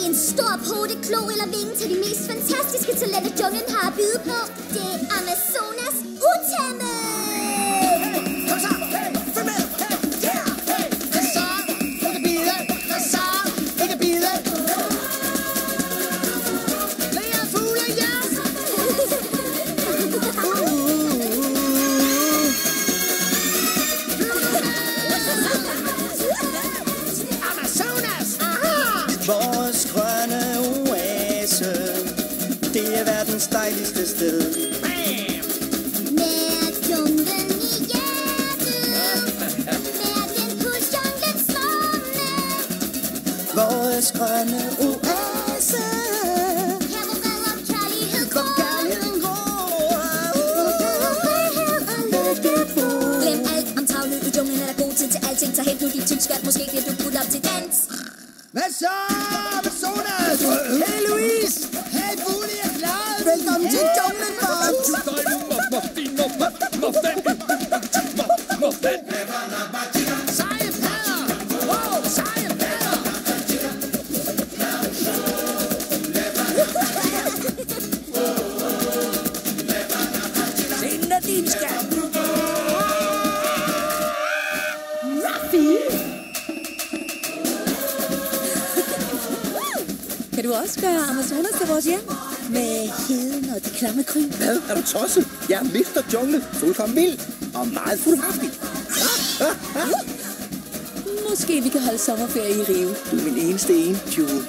En stor pote, klo eller vinge til de mest fantastiske talenter, junglen har at byde på. Det er Amazonas utæmme! Kom så! Hey! Følg med! Hey! Yeah! Hey! Hvad så? Ikke bide! Hvad så? Ikke bide! Flere fugle, ja! Amazonas! Vores grønne oase, det er verdens dejligste sted. Med junglen i hjertet, med den puls junglens varme. Vores grønne oase, Her hvor fred og kærlighed hvor gror. kærligheden gror. Glem alt om travløb i junglen, er der god tid til alting. Så helt nu dit tykskat, måske bliver du budt op til dans. Hvad så, Amazonas? Hey, Louise! Hey, fugle, jeg er klar! Velkommen til junglen, Bob. Seje padder! Wow, seje padder! Den er din skat. Kan du også gøre Amazonas til vores hjem? Med heden og de klamme kryn. Hvad? Er du tosset? Jeg er Mr. Jungle, fuldkommen vild og meget fuldhaftig. Måske vi kan holde sommerferie i Rio. Du er min eneste ene, Jule.